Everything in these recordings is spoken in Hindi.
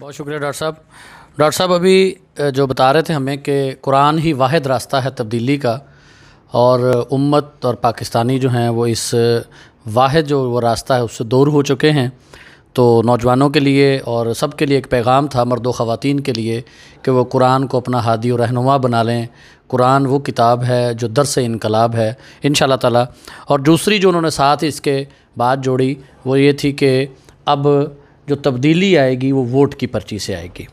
बहुत शुक्रिया डॉक्टर साहब। डॉक्टर साहब अभी जो बता रहे थे हमें कि कुरान ही वाहिद रास्ता है तब्दीली का, और उम्मत और पाकिस्तानी जो हैं वो इस वाहिद जो वो रास्ता है उससे दूर हो चुके हैं। तो नौजवानों के लिए और सब के लिए एक पैगाम था, मर्द व ख़वातीन के लिए, कि वो कुरान को अपना हादी और रहनुमा बना लें। कुरान वो किताब है जो दरस इनकलाब है इंशाअल्लाह ताला। और दूसरी जो उन्होंने साथ इसके बात जोड़ी वो ये थी कि अब जो तब्दीली आएगी वो वोट की पर्ची से आएगी।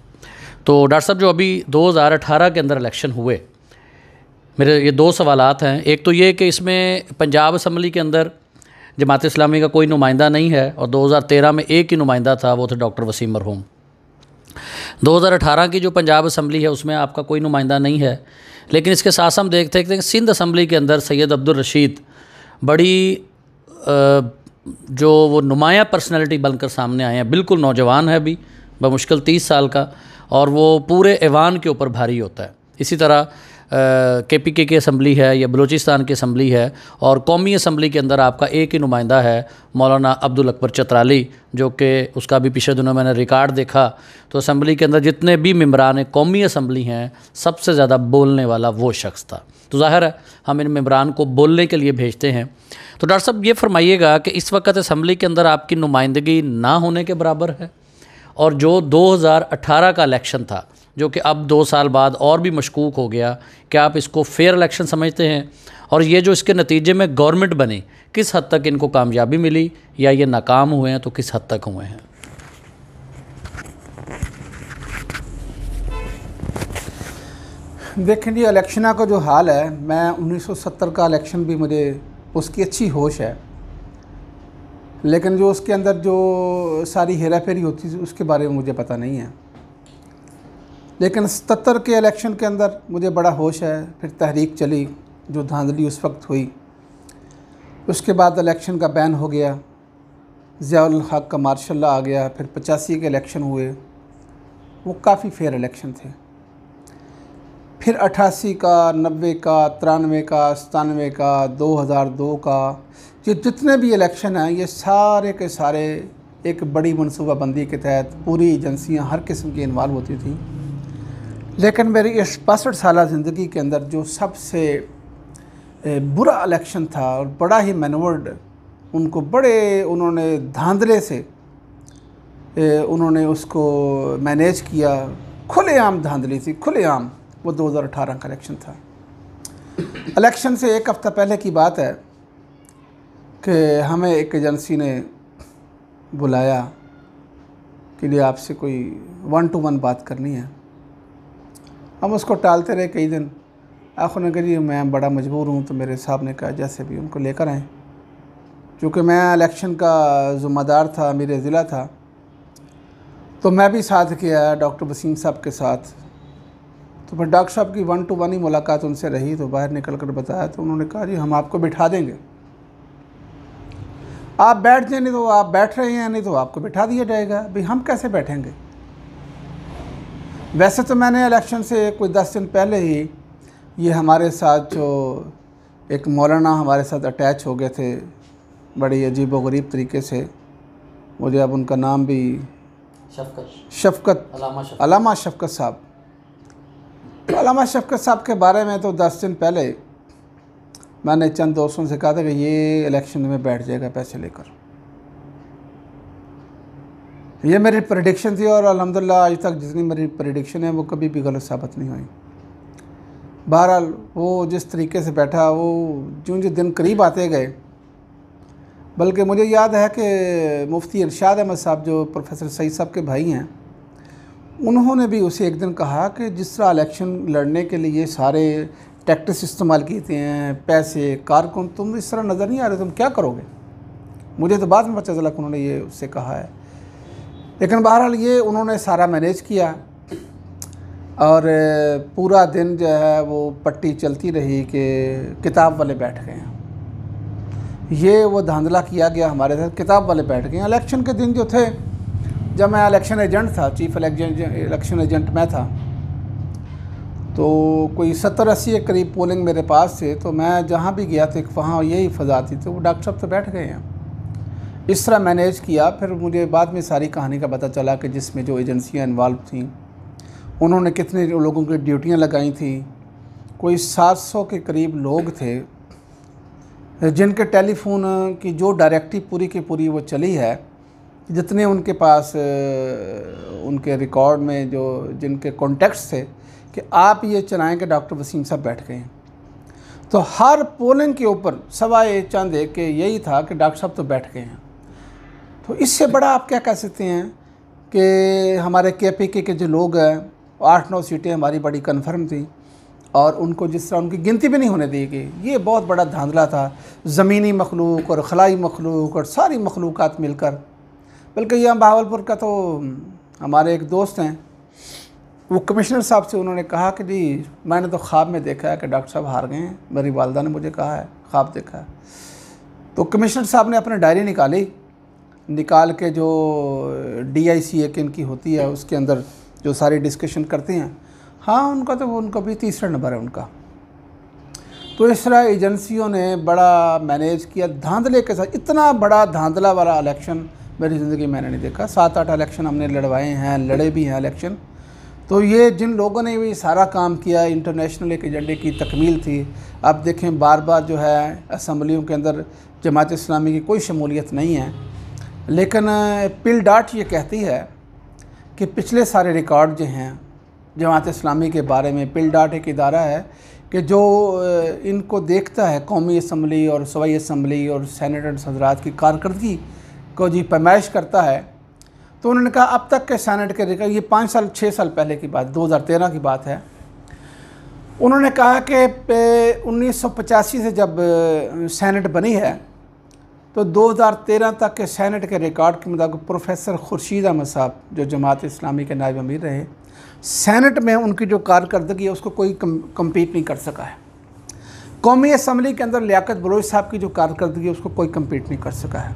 तो डॉक्टर साहब जो अभी 2018 के अंदर इलेक्शन हुए, मेरे ये दो सवालात हैं। एक तो ये कि इसमें पंजाब असम्बली के अंदर जमात इस्लामी का कोई नुमाइंदा नहीं है, और 2013 में एक ही नुमाइंदा था, वो थे डॉक्टर वसीम मरहूम। 2018 की जो पंजाब असम्बली है उसमें आपका कोई नुमाइंदा नहीं है। लेकिन इसके साथ हम देखते हैं कि सिंध असम्बली के अंदर सैयद अब्दुल रशीद बड़ी जो वो नुमाया पर्सनैलिटी बनकर सामने आए हैं। बिल्कुल नौजवान है अभी, बमुश्किल 30 साल का, और वो पूरे ऐवान के ऊपर भारी होता है। इसी तरह KPK की असम्बली है या बलूचिस्तान की असम्बली है, और कौमी असम्बली के अंदर आपका एक ही नुमाइंदा है मौलाना अब्दुल अकबर चतराली, जो कि उसका भी पिछले दिनों मैंने रिकॉर्ड देखा। तो असम्बली के अंदर जितने भी मेम्बरान कौमी असम्बली हैं सबसे ज़्यादा बोलने वाला वो शख्स था। तो ज़ाहिर है हम इन मेम्बरान को बोलने के लिए भेजते हैं। तो डॉक्टर साहब ये फरमाइएगा कि इस वक्त असम्बली के अंदर आपकी नुमाइंदगी ना होने के बराबर है, और जो 2018 का इलेक्शन था जो कि अब 2 साल बाद और भी मशकूक हो गया, क्या आप इसको फेयर इलेक्शन समझते हैं? और ये जो इसके नतीजे में गवर्नमेंट बनी, किस हद तक इनको कामयाबी मिली, या ये नाकाम हुए हैं तो किस हद तक हुए हैं? देखें जी, इलेक्शन का जो हाल है, मैं 1970 का इलेक्शन भी मुझे उसकी अच्छी होश है, लेकिन जो उसके अंदर जो सारी हेरा फेरी होती थी उसके बारे में मुझे पता नहीं है। लेकिन 77 के इलेक्शन के अंदर मुझे बड़ा होश है। फिर तहरीक चली, जो धांधली उस वक्त हुई, उसके बाद इलेक्शन का बैन हो गया, ज़ियाउल हक का मार्शल लॉ आ गया, फिर 85 के इलेक्शन हुए, वो काफ़ी फेयर इलेक्शन थे। फिर 88 का, 90 का, 93 का, 97 का, 2002 का, ये जितने भी इलेक्शन हैं ये सारे के सारे एक बड़ी मनसूबाबंदी के तहत पूरी एजेंसियां हर किस्म की इन्वॉल्व होती थी। लेकिन मेरी इस 65 साल ज़िंदगी के अंदर जो सबसे बुरा इलेक्शन था और बड़ा ही मैनवर्ड, उनको बड़े उन्होंने धांधले से उन्होंने उसको मैनेज किया, खुलेआम धांधली थी, खुलेआम, वो 2018 का इलेक्शन था। इलेक्शन से एक हफ़्ता पहले की बात है कि हमें एक एजेंसी ने बुलाया कि लिए आपसे कोई 1 to 1 बात करनी है। हम उसको टालते रहे कई दिन। आखिर ने कहा मैं बड़ा मजबूर हूँ, तो मेरे साहब ने कहा जैसे भी उनको लेकर आएँ। चूँकि मैं इलेक्शन का ज़िम्मेदार था, मेरे ज़िला था, तो मैं भी साथ गया डॉक्टर वसीम साहब के साथ। तो फिर डॉक्टर साहब की 1 to 1 ही मुलाकात उनसे रही। तो बाहर निकल कर बताया तो उन्होंने कहा जी हम आपको बिठा देंगे, आप बैठ जाए, नहीं तो आप बैठ रहे हैं, नहीं तो आपको बिठा दिया जाएगा। भाई हम कैसे बैठेंगे? वैसे तो मैंने इलेक्शन से कोई 10 दिन पहले ही ये हमारे साथ जो एक मौलाना हमारे साथ अटैच हो गए थे बड़ी अजीब व गरीब तरीके से, मुझे अब उनका नाम भी शफ़क़त अलामा शफ़क़त साहब। तो अलामा शफ़क़त साहब के बारे में तो 10 दिन पहले मैंने चंद दोस्तों से कहा था कि ये इलेक्शन में बैठ जाएगा पैसे लेकर। ये मेरी प्रेडिक्शन थी, और अल्हम्दुलिल्लाह आज तक जितनी मेरी प्रेडिक्शन है वो कभी भी गलत साबित नहीं हुई। बहरहाल वो जिस तरीके से बैठा, वो जो जो दिन करीब आते गए, बल्कि मुझे याद है कि मुफ्ती इरशाद अहमद साहब जो प्रोफेसर सईद साहब के भाई हैं, उन्होंने भी उसे एक दिन कहा कि जिस तरह इलेक्शन लड़ने के लिए सारे टैक्टिक्स इस्तेमाल किए हैं, पैसे, कारकुन, तुम इस तरह नज़र नहीं आ रहे, तुम क्या करोगे? मुझे तो बाद में पता चला कि उन्होंने ये उससे कहा है। लेकिन बहरहाल ये उन्होंने सारा मैनेज किया, और पूरा दिन जो है वो पट्टी चलती रही कि किताब वाले बैठ गए हैं। ये वो धांधला किया गया हमारे साथ, किताब वाले बैठ गए हैं। इलेक्शन के दिन जो थे, जब मैं इलेक्शन एजेंट था, चीफ इलेक्शन एजेंट मैं था, तो कोई 70-80 के करीब पोलिंग मेरे पास थे। तो मैं जहाँ भी गया तो वहाँ यही फ़ज़ा थी, तो वो डॉक्टर साहब तो बैठ गए हैं। इस तरह मैनेज किया। फिर मुझे बाद में सारी कहानी का पता चला कि जिसमें जो एजेंसियां इन्वॉल्व थीं उन्होंने कितने लोगों की ड्यूटियां लगाई थी। कोई 700 के करीब लोग थे जिनके टेलीफोन की जो डायरेक्टिव पूरी की पूरी वो चली है, जितने उनके पास उनके रिकॉर्ड में जो जिनके कॉन्टेक्ट्स थे कि आप ये चलाएं कि डॉक्टर वसीम साहब बैठ गए हैं, तो हर पोलिंग के ऊपर सवाए चंद एक के यही था कि डॉक्टर साहब तो बैठ गए हैं। तो इससे बड़ा आप क्या कह सकते हैं कि हमारे KPK के जो लोग हैं 8-9 सीटें हमारी बड़ी कन्फर्म थी और उनको जिस तरह उनकी गिनती भी नहीं होने दी गई, ये बहुत बड़ा धांधला था। ज़मीनी मखलूक और खलाई मखलूक और सारी मखलूक़ात मिलकर, बल्कि यहाँ बहावलपुर का तो हमारे एक दोस्त हैं, वो कमिश्नर साहब से उन्होंने कहा कि जी मैंने तो ख्वाब में देखा है कि डॉक्टर साहब हार गए हैं, मेरी वालदा ने मुझे कहा है, ख्वाब देखा है। तो कमिश्नर साहब ने अपनी डायरी निकाल के जो DIC एक इनकी होती है उसके अंदर जो सारी डिस्कशन करते हैं, हाँ उनका भी तीसरा नंबर है उनका। तो इस तरह एजेंसियों ने बड़ा मैनेज किया धांधले के साथ। इतना बड़ा धांधला वाला इलेक्शन मेरी ज़िंदगी में मैंने नहीं देखा। 7-8 इलेक्शन हमने लड़वाए हैं, लड़े भी हैं इलेक्शन। तो ये जिन लोगों ने भी सारा काम किया, इंटरनेशनल एक एजेंडे की तकमील थी। अब देखें बार बार जो है असम्बलियों के अंदर जमात इस्लामी की कोई शमूलियत नहीं है, लेकिन पिल डाट ये कहती है कि पिछले सारे रिकॉर्ड जो हैं जमात इस्लामी के बारे में, पिल डाट एक इदारा है कि जो इनको देखता है कौमी असम्बली और सूबाई असम्बली और सेनेटर्स हजरात की कारकर्दगी को जी पैमाइश करता है। तो उन्होंने कहा अब तक के सेनेट के रिकॉर्ड, ये 5-6 साल पहले की बात, 2013 की बात है। उन्होंने कहा कि 1985 से जब सेनेट बनी है तो 2013 तक के सेनेट के रिकॉर्ड के मुताबिक प्रोफेसर खुर्शीद अहमद साहब जो जमात इस्लामी के नायब अमीर रहे, सेनेट में उनकी जो कारकर्दगी है उसको कोई कम्पीट नहीं कर सका है। कौमी असम्बली के अंदर लियाकत बलोच साहब की जो कारकर्दगी है उसको कोई कम्पीट नहीं कर सका है।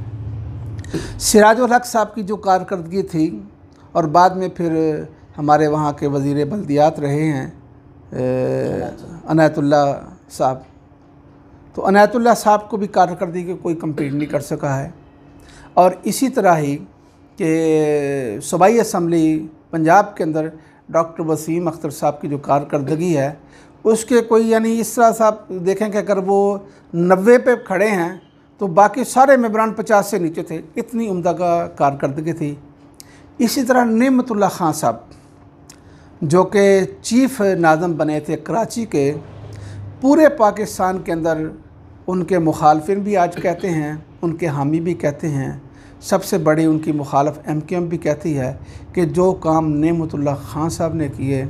सिराजुल हक साहब की जो कारकर्दगी थी और बाद में फिर हमारे वहाँ के वज़ीर बल्दियात रहे हैं अनायतुल्लाह साहब, तो अनायतुल्लाह साहब को भी कारकर्दगी के कोई कम्पीट नहीं कर सका है। और इसी तरह ही कि सूबाई असम्बली पंजाब के अंदर डॉक्टर वसीम अख्तर साहब की जो कारकर्दगी है उसके कोई, यानी इस तरह साहब देखें कि अगर वो 90 पे खड़े हैं तो बाकी सारे मेंबरान 50 से नीचे थे, इतनी उम्दा का कारकर्दगी थी। इसी तरह नेमतुल्लाह खान साहब जो कि चीफ़ नाज़म बने थे कराची के, पूरे पाकिस्तान के अंदर उनके मुखालफिन भी आज कहते हैं, उनके हामी भी कहते हैं, सबसे बड़ी उनकी मुखालफ MQM भी कहती है कि जो काम नेमतुल्लाह खान साहब ने किए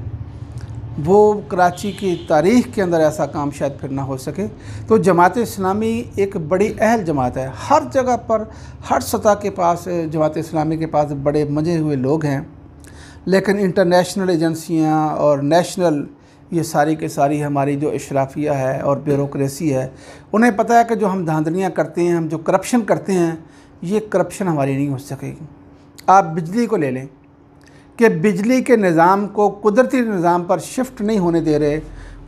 वो कराची की तारीख़ के अंदर ऐसा काम शायद फिर ना हो सके। तो जमात इस्लामी एक बड़ी अहल जमात है, हर जगह पर हर सतह के पास जमात इस्लामी के पास बड़े मजे हुए लोग हैं, लेकिन इंटरनेशनल एजेंसियां और नेशनल ये सारी के सारी हमारी जो इशराफिया है और ब्यूरोक्रेसी है, उन्हें पता है कि जो हम धांधलियाँ करते हैं, हम जो करप्शन करते हैं, ये करप्शन हमारी नहीं हो सकेगी। आप बिजली को ले लें कि बिजली के निज़ाम को कुदरती निज़ाम पर शिफ्ट नहीं होने दे रहे,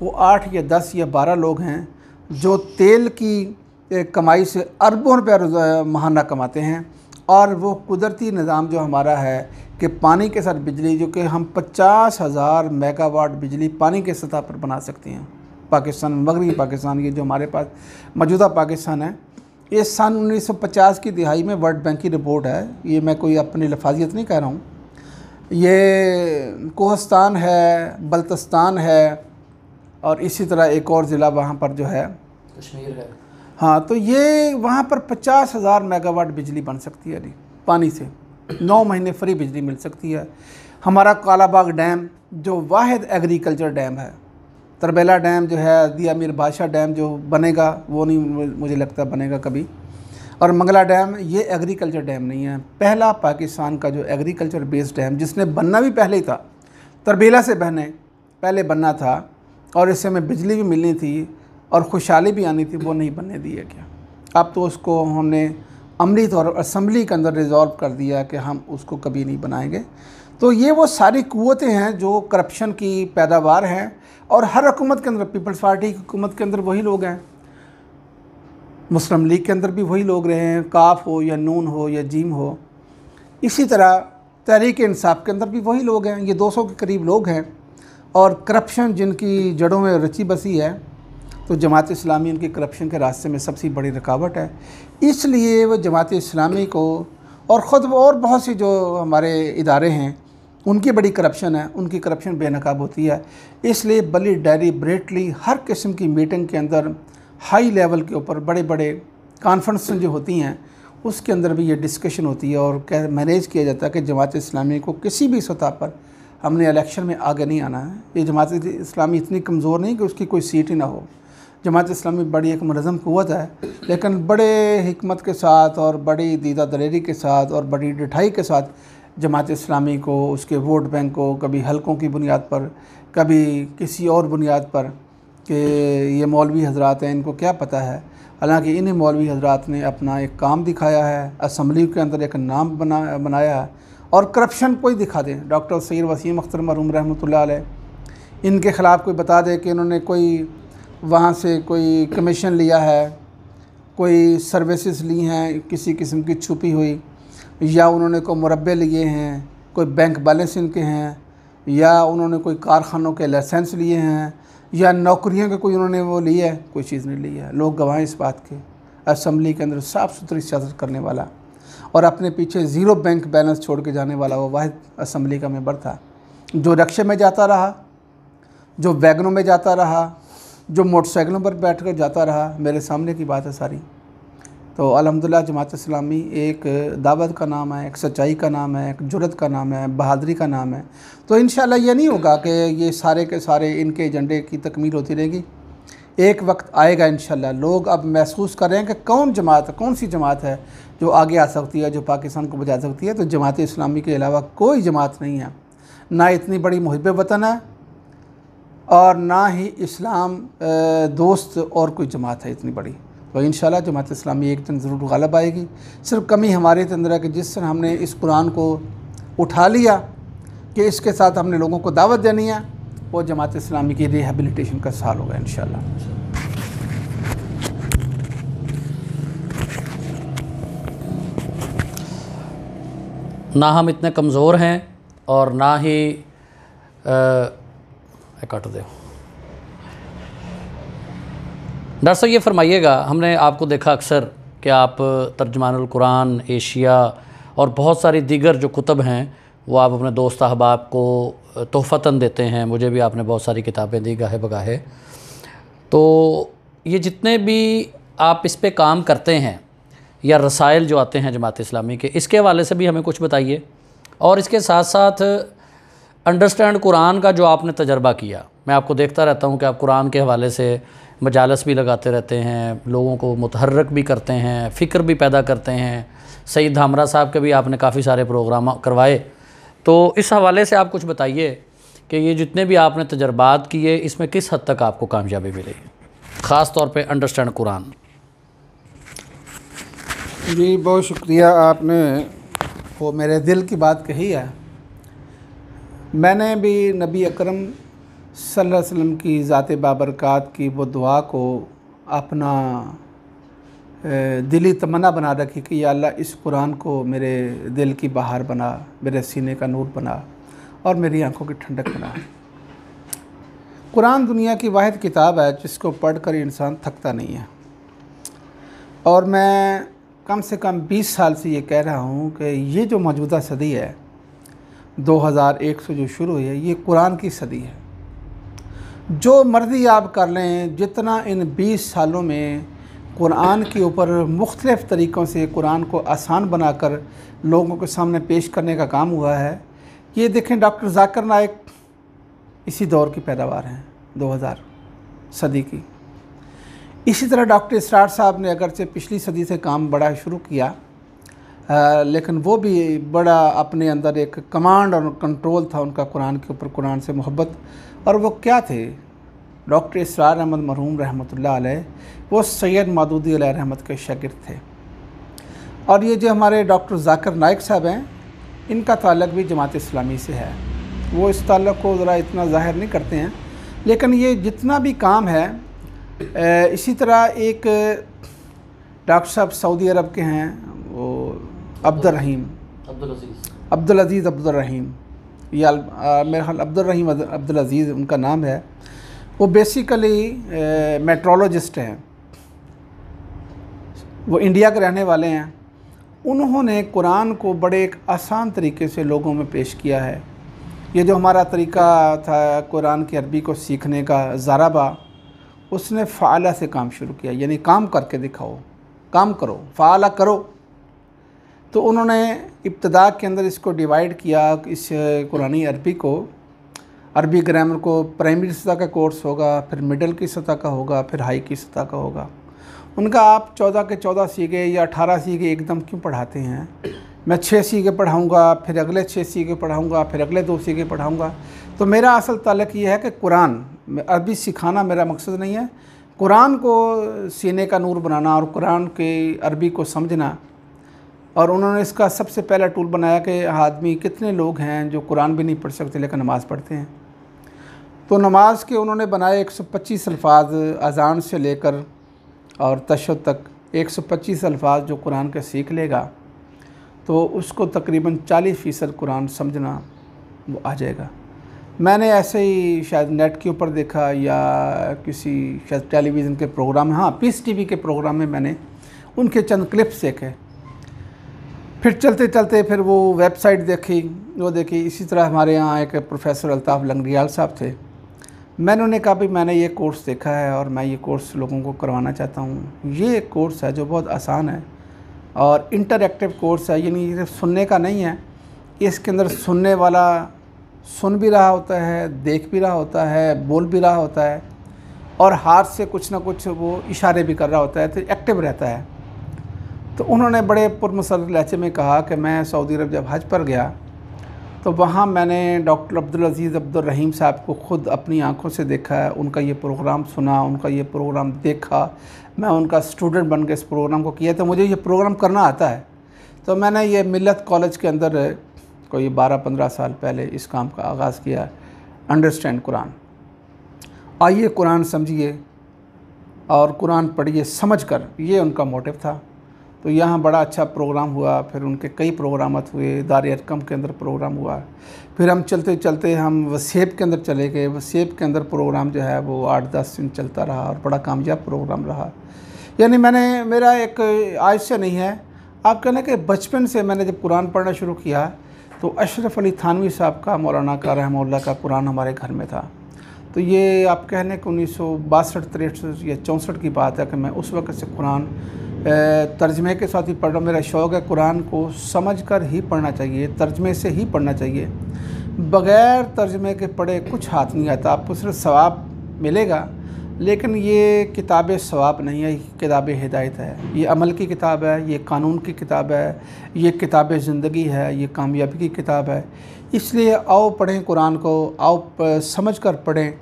वो 8 या 10 या 12 लोग हैं जो तेल की कमाई से अरबों रुपये माहाना कमाते हैं, और वो कुदरती निज़ाम जो हमारा है कि पानी के साथ बिजली, जो कि हम 50,000 मेगावाट बिजली पानी के सतह पर बना सकते हैं पाकिस्तान, मगरबी पाकिस्तान, ये जो हमारे पास मौजूदा पाकिस्तान है, ये सन 1950 की दिहाई में वर्ल्ड बैंक की रिपोर्ट है। ये मैं कोई अपनी लफाजियत नहीं कह रहा हूँ। ये कोहस्तान है, बल्तिस्तान है, और इसी तरह एक और ज़िला वहाँ पर जो है कश्मीर है। हाँ, तो ये वहाँ पर 50,000 मेगावाट बिजली बन सकती है पानी से, 9 महीने फ्री बिजली मिल सकती है। हमारा कालाबाग डैम जो वाहिद एग्रीकल्चर डैम है, तरबेला डैम जो है, दिया मीर बादशाह डैम जो बनेगा वो नहीं मुझे लगता बनेगा कभी, और मंगला डैम ये एग्रीकल्चर डैम नहीं है। पहला पाकिस्तान का जो एग्रीकल्चर बेस्ड डैम, जिसने बनना भी पहले ही था, तरबेला से पहले बनना था और इससे हमें बिजली भी मिलनी थी और खुशहाली भी आनी थी, वो नहीं बनने दिया गया। अब तो उसको हमने अमली तौर पर असम्बली के अंदर रिजॉल्व कर दिया कि हम उसको कभी नहीं बनाएंगे। तो ये वो सारी क़ुव्वतें हैं जो करप्शन की पैदावार हैं, और हर हुकूमत के अंदर, पीपल्स पार्टी की हुकूमत के अंदर वही लोग हैं। मुस्लिम लीग के अंदर भी वही लोग रहे हैं, काफ हो या नून हो या जीम हो। इसी तरह तहरीक इंसाफ के अंदर भी वही लोग हैं। ये 200 के करीब लोग हैं और करप्शन जिनकी जड़ों में रची बसी है, तो जमात इस्लामी उनकी करप्शन के रास्ते में सबसे बड़ी रुकावट है। इसलिए वो जमात इस्लामी को और ख़ुद और बहुत सी जो हमारे इदारे हैं उनकी बड़ी करप्शन है, उनकी करप्शन बेनकाब होती है। इसलिए बड़ी डेलिब्रेटली हर किस्म की मीटिंग के अंदर हाई लेवल के ऊपर बड़े बड़े कॉन्फ्रेंस जो होती हैं उसके अंदर भी ये डिस्कशन होती है और मैनेज किया जाता है कि जमात इस्लामी को किसी भी सतह पर हमने इलेक्शन में आगे नहीं आना है। ये जमात इस्लामी इतनी कमज़ोर नहीं कि उसकी कोई सीट ही ना हो। जमात इस्लामी बड़ी एक मुनज़्ज़म क़ुव्वत है, लेकिन बड़े हिकमत के साथ और बड़ी दीदा दलेरी के साथ और बड़ी डठाई के साथ जमात इस्लामी को उसके वोट बैंक को कभी हलकों की बुनियाद पर, कभी किसी और बुनियाद पर कि ये मौलवी हजरात हैं, इनको क्या पता है। हालांकि इन्हीं मौलवी हजरात ने अपना एक काम दिखाया है, असम्बली के अंदर एक नाम बनाया है और करप्शन कोई दिखा दे। डॉक्टर सैयद वसीम अख्तर मरहूम रहमतुल्लाह अलैह, इनके ख़िलाफ़ कोई बता दे कि इन्होंने कोई वहाँ से कोई कमीशन लिया है, कोई सर्विसेज ली हैं किसी किस्म की छुपी हुई, या उन्होंने कोई मुरब्बे लिए हैं, कोई बैंक बैलेंस इनके हैं, या उन्होंने कोई कारखानों के लाइसेंस लिए हैं, या नौकरियों के कोई उन्होंने वो लिया है, कोई चीज़ नहीं ली है। लोग गवाह इस बात के। असम्बली के अंदर साफ़ सुथरी सियासत करने वाला और अपने पीछे ज़ीरो बैंक बैलेंस छोड़ के जाने वाला वो वाहिद असम्बली का मेंबर था, जो रक्शे में जाता रहा, जो वैगनों में जाता रहा, जो मोटरसाइकिलों पर बैठ कर जाता रहा। मेरे सामने की बात है सारी। तो अल्हम्दुलिल्लाह जमात इस्लामी एक दावत का नाम है, एक सच्चाई का नाम है, एक जुर्रत का नाम है, बहादुरी का नाम है। तो इंशाअल्लाह ये नहीं होगा कि ये सारे के सारे इनके एजेंडे की तकमील होती रहेगी। एक वक्त आएगा इंशाअल्लाह, लोग अब महसूस कर रहे हैं कि कौन जमात, कौन सी जमात है जो आगे आ सकती है, जो पाकिस्तान को बचा सकती है। तो जमात इस्लामी के अलावा कोई जमात नहीं है, ना इतनी बड़ी मुहिब वतन है और ना ही इस्लाम दोस्त और कोई जमात है इतनी बड़ी। तो इंशाअल्लाह जमात इस्लामी एक दिन ज़रूर ग़ालिब आएगी। सिर्फ कमी हमारे अंदर है कि जिस तरह हमने इस कुरान को उठा लिया कि इसके साथ हमने लोगों को दावत देनी है, वो जमात इस्लामी की रिहेबिलिटेशन का साल होगा इंशाअल्लाह। ना हम इतने कमज़ोर हैं और ना ही काट दो। डॉक्टर साहब ये फरमाइएगा, हमने आपको देखा अक्सर कि आप तर्जुमानुल कुरान, एशिया और बहुत सारी दीगर जो कुतब हैं वो आप अपने दोस्त अहबाब को तोहफ़तन देते हैं। मुझे भी आपने बहुत सारी किताबें दी गाहे बगाहे। तो ये जितने भी आप इस पे काम करते हैं या रसायल जो आते हैं जमात इस्लामी के, इसके हवाले से भी हमें कुछ बताइए। और इसके साथ साथ अंडरस्टैंड कुरान का जो आपने तजर्बा किया, मैं आपको देखता रहता हूँ कि आप कुरान के हवाले से मजालस भी लगाते रहते हैं, लोगों को मुतहर्रक भी करते हैं, फ़िक्र भी पैदा करते हैं। सईद धामरा साहब के भी आपने काफ़ी सारे प्रोग्राम करवाए। तो इस हवाले से आप कुछ बताइए कि ये जितने भी आपने तजर्बात किए, इसमें किस हद तक आपको कामयाबी मिली, ख़ास तौर पे अंडरस्टैंड कुरान। जी बहुत शुक्रिया, आपने वो मेरे दिल की बात कही है। मैंने भी नबी अकरम सल्लल्लाहु अलैहि वसल्लम की ज़ात बाबरकात की वो दुआ को अपना दिली तमन्ना बना रखी कि या अल्लाह इस कुरान को मेरे दिल की बहार बना, मेरे सीने का नूर बना और मेरी आंखों की ठंडक बना। कुरान दुनिया की वाहिद किताब है जिसको पढ़कर इंसान थकता नहीं है। और मैं कम से कम 20 साल से ये कह रहा हूँ कि ये जो मौजूदा सदी है 2001 से जो शुरू हुई है, ये कुरान की सदी है। जो मर्ज़ी आप कर लें, जितना इन 20 सालों में कुरान के ऊपर मुख्तलिफ़ तरीक़ों से कुरान को आसान बनाकर लोगों के सामने पेश करने का काम हुआ है। ये देखें, डॉक्टर जाकिर नाइक इसी दौर की पैदावार हैं, 2000 सदी की। इसी तरह डॉक्टर इसरार साहब ने अगरचे पिछली सदी से काम बड़ा शुरू किया, लेकिन वो भी बड़ा अपने अंदर एक कमांड और कंट्रोल था उनका कुरान के ऊपर, कुरान से मोहब्बत। और वो क्या थे? डॉक्टर इसरार अहमद मरहूम रहमतुल्लाह अलैह, वो सैयद मौदूदी अलैह रहमत के शागिर्द थे। और ये जो हमारे डॉक्टर जाकिर नाइक साहब हैं, इनका ताल्लुक़ भी जमात इस्लामी से है। वो इस ताल्लुक़ को ज़रा इतना ज़ाहिर नहीं करते हैं, लेकिन ये जितना भी काम है, इसी तरह एक डॉक्टर साहब सऊदी अरब के हैं, वो अब्दुल अजीज़ अब्दुल रहीम, या मेरे ख्याल अब्दुल रहीम अब्दुल अजीज़ उनका नाम है। वो बेसिकली मेट्रोलॉजिस्ट हैं, वो इंडिया के रहने वाले हैं। उन्होंने कुरान को बड़े एक आसान तरीके से लोगों में पेश किया है। ये जो हमारा तरीका था कुरान की अरबी को सीखने का, ज़राबा, उसने फ़ाला से काम शुरू किया, यानी काम करके दिखाओ, काम करो, फ़ाला करो। तो उन्होंने इब्तदा के अंदर इसको डिवाइड किया, इस कुरानी अरबी को, अरबी ग्रामर को प्राइमरी सतह का कोर्स होगा, फिर मिडिल की सतह का होगा, फिर हाई की सतह का होगा। उनका आप 14 के 14 सीखे या 18 सीखे एकदम क्यों पढ़ाते हैं? मैं 6 सीखे पढ़ाऊँगा, फिर अगले 6 सीखे पढ़ाऊँगा, फिर अगले 2 सीखे पढ़ाऊँगा। तो मेरा असल ताल्लुक ये है कि कुरान अरबी सिखाना मेरा मकसद नहीं है, कुरान को सीने का नूर बनाना और कुरान के अरबी को समझना। और उन्होंने इसका सबसे पहला टूल बनाया कि आदमी कितने लोग हैं जो कुरान भी नहीं पढ़ सकते लेकिन नमाज़ पढ़ते हैं। तो नमाज के उन्होंने बनाए 125 अल्फाज, अज़ान से लेकर और तशहद तक 125 अल्फाज जो कुरान के सीख लेगा तो उसको तकरीबन 40% कुरान समझना वो आ जाएगा। मैंने ऐसे ही शायद नेट के ऊपर देखा या किसी शायद टेलीविज़न के प्रोग्राम में, हाँ पीस टीवी के प्रोग्राम में मैंने उनके चंद क्लिप्स देखे। फिर चलते चलते फिर वो वेबसाइट देखी, वो देखी। इसी तरह हमारे यहाँ एक प्रोफेसर अल्ताफ़ लंगरियाल साहब थे, मैंने उन्हें कहा भी मैंने ये कोर्स देखा है और मैं ये कोर्स लोगों को करवाना चाहता हूँ। ये एक कोर्स है जो बहुत आसान है और इंटरैक्टिव कोर्स है, यानी सिर्फ सुनने का नहीं है। इसके अंदर सुनने वाला सुन भी रहा होता है, देख भी रहा होता है, बोल भी रहा होता है और हाथ से कुछ ना कुछ वो इशारे भी कर रहा होता है, तो एक्टिव रहता है। तो उन्होंने बड़े पुरमसर लहजे में कहा कि मैं सऊदी अरब जब हज पर गया तो वहाँ मैंने डॉक्टर अब्दुल अजीज़ अब्दुल रहीम साहब को ख़ुद अपनी आंखों से देखा है, उनका ये प्रोग्राम सुना, उनका ये प्रोग्राम देखा। मैं उनका स्टूडेंट बन के इस प्रोग्राम को किया, तो मुझे ये प्रोग्राम करना आता है। तो मैंने ये मिल्लत कॉलेज के अंदर कोई 12-15 साल पहले इस काम का आगाज़ किया, अंडरस्टैंड कुरान। आइए कुरान समझिए और कुरान पढ़िए समझ कर, ये उनका मोटिव था। तो यहाँ बड़ा अच्छा प्रोग्राम हुआ, फिर उनके कई प्रोग्रामत हुए, दार अरकम के अंदर प्रोग्राम हुआ। फिर हम चलते चलते हम वसेब के अंदर चले गए। वसेब के अंदर प्रोग्राम जो है वो 8-10 दिन चलता रहा और बड़ा कामयाब प्रोग्राम रहा। यानी मेरा एक आज से नहीं है, आप कहने के बचपन से मैंने जब कुरान पढ़ना शुरू किया तो अशरफ अली थानवी साहब का, मौलाना का रहमहुल्लाह का कुरान हमारे घर में था। तो ये आप कहने कि 1962-63 या 64 की बात है कि मैं उस वक्त से कुरान तर्जमे के साथ ही पढ़ रहा हूँ। मेरा शौक़ है कुरान को समझकर ही पढ़ना चाहिए, तर्जमे से ही पढ़ना चाहिए। बग़ैर तर्जमे के पढ़े कुछ हाथ नहीं आता। आपको सिर्फ सवाब मिलेगा, लेकिन ये किताब सवाब नहीं है, ये किताब हिदायत है, ये अमल की किताब है, ये कानून की किताब है, ये किताब ज़िंदगी है, ये कामयाबी की किताब है। इसलिए आओ पढ़ें कुरान को, आओ समझ कर पढ़ें।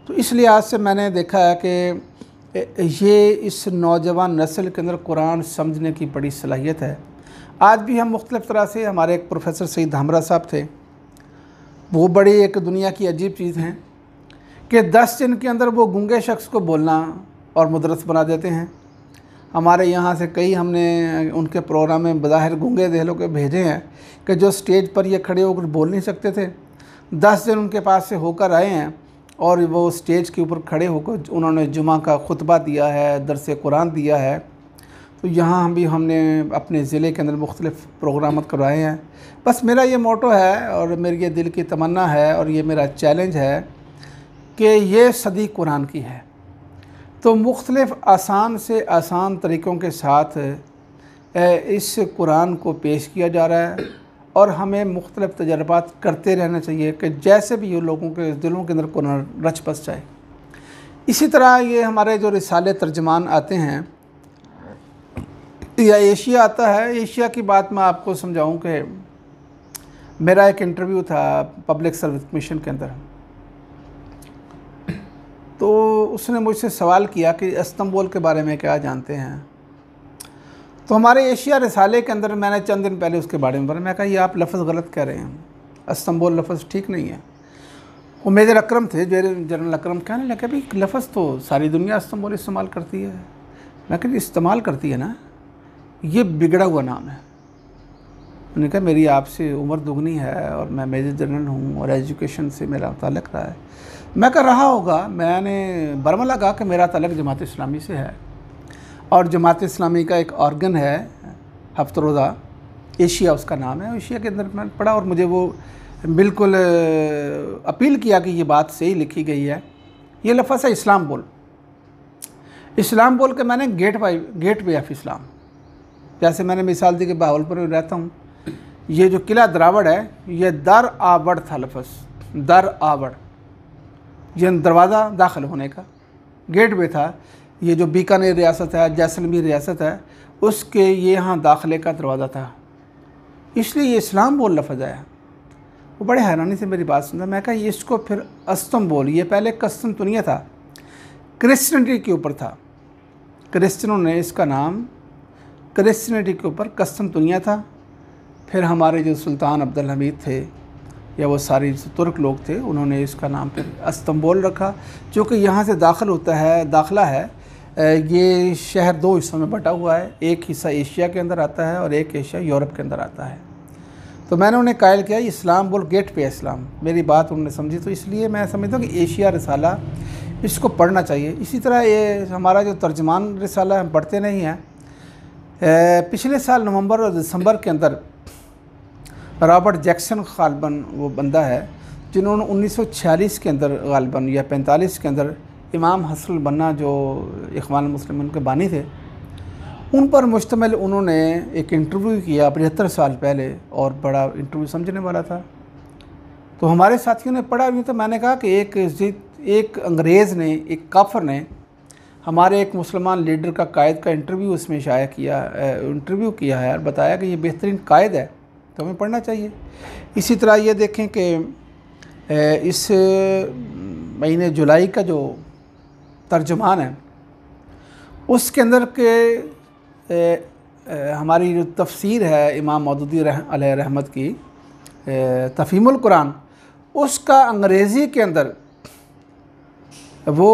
तो इसलिए आज से मैंने देखा है कि ये इस नौजवान नस्ल के अंदर कुरान समझने की बड़ी सलाहियत है। आज भी हम मुख्तलिफ़ तरह से, हमारे एक प्रोफेसर सईद हमरा साहब थे, वो बड़ी एक दुनिया की अजीब चीज़ हैं कि 10 दिन के अंदर वो गूंगे शख्स को बोलना और मुदरस बना देते हैं। हमारे यहाँ से कई हमने उनके प्रोग्राम में बज़ाहिर गूंगे देहलों के भेजे हैं कि जो स्टेज पर ये खड़े होकर बोल नहीं सकते थे, 10 दिन उनके पास से होकर आए हैं और वो स्टेज के ऊपर खड़े होकर उन्होंने जुमा का खुतबा दिया है, दरस कुरान दिया है। तो यहाँ हमने अपने ज़िले के अंदर मुख्तलिफ़ प्रोग्राम करवाए हैं। बस मेरा ये मोटो है और मेरी ये दिल की तमन्ना है और ये मेरा चैलेंज है कि ये सदी कुरान की है। तो मुख्तलिफ़ आसान से आसान तरीक़ों के साथ इस कुरान को पेश किया जा रहा है और हमें मुख्तलिफ़ तजर्बात करते रहना चाहिए कि जैसे भी ये लोगों के दिलों के अंदर कुरान रच बस जाए। इसी तरह ये हमारे जो रिसाले तर्जमान आते हैं या एशिया आता है, एशिया की बात मैं आपको समझाऊं कि मेरा एक इंटरव्यू था पब्लिक सर्विस कमीशन के अंदर। तो उसने मुझसे सवाल किया कि इस्तांबुल के बारे में क्या जानते हैं। तो हमारे एशिया रिसाले के अंदर मैंने चंद दिन पहले उसके बारे में पढ़ा। मैं कहा ये आप लफ्ज़ गलत कह रहे हैं, इस्तांबुल लफ्ज़ ठीक नहीं है। वो मेजर अकरम थे, जनरल अकरम, कहने लगे भाई लफ्ज़ तो सारी दुनिया इस्तांबुल इस्तेमाल करती है। मैं कहा इस्तेमाल करती है ना, ये बिगड़ा हुआ नाम है। उन्होंने कहा मेरी आपसे उम्र दुगनी है और मैं मेजर जनरल हूँ और एजुकेशन से मेरा ताल्लुक़ रहा है। मैं कह रहा होगा, मैंने बरमला कहा कि मेरा ताल्लुक़ जमात इस्लामी से है और जमात इस्लामी का एक ऑर्गन है हफ्तरोज़ा, एशिया उसका नाम है। एशिया के अंदर मैंने पढ़ा और मुझे वो बिल्कुल अपील किया कि ये बात सही लिखी गई है। ये लफ्ज़ है इस्लाम बोल। इस्लाम बोल के मैंने गेट वे ऑफ इस्लाम, जैसे मैंने मिसाल दी कि बहावलपुर में रहता हूँ, ये जो किला द्रावड़ है ये दर आवड़ था लफ्ज़, दर आवड़, ये दरवाज़ा दाखिल होने का, गेट वे था। ये जो बीकानेर रियासत है, जैसलमेर रियासत है, उसके ये यहाँ दाखिले का दरवाज़ा था, इसलिए ये इस्लाम बोल लफ्ज़ है। वो बड़े हैरानी से मेरी बात सुनता। मैं कहा इसको फिर अस्तम बोल, ये पहले कस्तुनतुनिया था, क्रिश्चियनिटी के ऊपर था, क्रिश्चियनों ने इसका नाम क्रिश्चियनिटी के ऊपर कस्तुनतुनिया था। फिर हमारे जो सुल्तान अब्दुल हमीद थे या वो सारी तुर्क लोग थे, उन्होंने इसका नाम फिर अस्तंबुल रखा, जो कि यहाँ से दाखिला है। ये शहर दो हिस्सों में बटा हुआ है, एक हिस्सा एशिया के अंदर आता है और एक हिस्सा यूरोप के अंदर आता है। तो मैंने उन्हें कायल किया इस्लाम बोल, गेट पे इस्लाम। मेरी बात उन्होंने समझी, तो इसलिए मैं समझता हूँ कि एशिया रिसाला इसको पढ़ना चाहिए। इसी तरह ये हमारा जो तर्जमान रिसाला हम पढ़ते नहीं हैं। पिछले साल नवंबर और दिसंबर के अंदर रॉबर्ट जैक्सन गालिबन वो बंदा है जिन्होंने 1946 के अंदर गालिबन या 45 के अंदर इमाम हसन बन्ना जो इख्वान मुस्लिमीन के बानी थे, उन पर मुश्तमिल उन्होंने एक इंटरव्यू किया 75 साल पहले, और बड़ा इंटरव्यू समझने वाला था। तो हमारे साथियों ने पढ़ा भी, तो मैंने कहा कि एक अंग्रेज़ ने, एक काफर ने हमारे एक मुसलमान लीडर का कायद का इंटरव्यू उसमें इंटरव्यू किया है और बताया कि ये बेहतरीन कायद है, तो हमें पढ़ना चाहिए। इसी तरह ये देखें कि इस महीने जुलाई का जो तर्जुमान है उसके अंदर के हमारी जो तफसीर है इमाम मौदूदी अलैहि रहमत की तफ़हीमुल कुरान, उसका अंग्रेज़ी के अंदर वो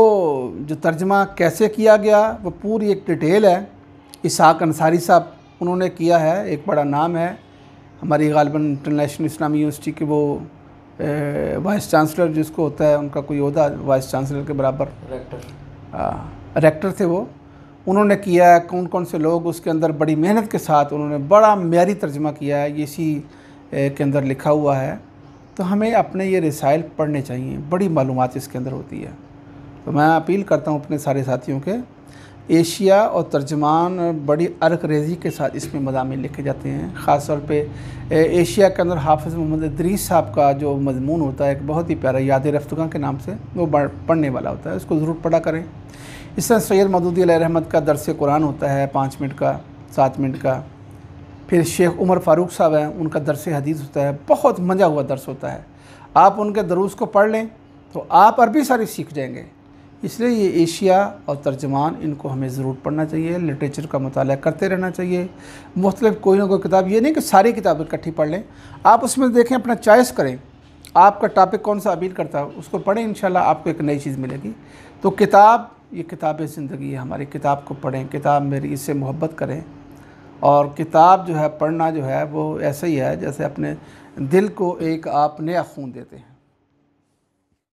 जो तर्जमा कैसे किया गया वो पूरी एक डिटेल है। इसहाक अंसारी साहब उन्होंने किया है, एक बड़ा नाम है हमारी गालिबन इंटरनेशनल इस्लामी यूनिवर्सिटी के, वो वाइस चांसलर जिसको होता है, उनका कोई ओहदा वाइस चांसलर के बराबर, रेक्टर थे वो। उन्होंने किया है, कौन कौन से लोग उसके अंदर बड़ी मेहनत के साथ उन्होंने बड़ा म्यारी तर्जमा किया है, ये इसी के अंदर लिखा हुआ है। तो हमें अपने ये रसाइल पढ़ने चाहिए, बड़ी मालूमात इसके अंदर होती है। तो मैं अपील करता हूँ अपने सारे साथियों के, एशिया और तर्जमान बड़ी अरकरेज़ी के साथ इसमें मज़ामीन लिखे जाते हैं। ख़ास तौर पे एशिया के अंदर हाफ़िज़ मोहम्मद इदरीस साहब का जो मज़मून होता है, एक बहुत ही प्यारा याद रफ्तगा के नाम से, वो पढ़ने वाला होता है, उसको ज़रूर पढ़ा करें। इस तरह सैयद मौदूदी अलैहि रहमत का दर्स कुरान होता है 5 मिनट का, 7 मिनट का। फिर शेख उमर फ़ारूक साहब हैं, उनका दर्स हदीस होता है, बहुत मज़ा हुआ दर्स होता है। आप उनके दरूस को पढ़ लें तो आप अरबी सारी सीख जाएंगे। इसलिए ये एशिया और तर्जमान, इनको हमें ज़रूर पढ़ना चाहिए, लिटरेचर का मुताला करते रहना चाहिए। मुख्तलिफ कोई ना कोई किताब, ये नहीं कि सारी किताबें इकट्ठी पढ़ लें, आप उसमें देखें, अपना चॉइस करें, आपका टॉपिक कौन सा अपील करता है उसको पढ़ें, इंशाल्लाह आपको एक नई चीज़ मिलेगी। तो किताब, ये किताब ज़िंदगी है हमारी, किताब को पढ़ें, किताब मेरी, इससे मोहब्बत करें। और किताब जो है पढ़ना जो है वो ऐसा ही है जैसे अपने दिल को एक आप नया खून देते हैं।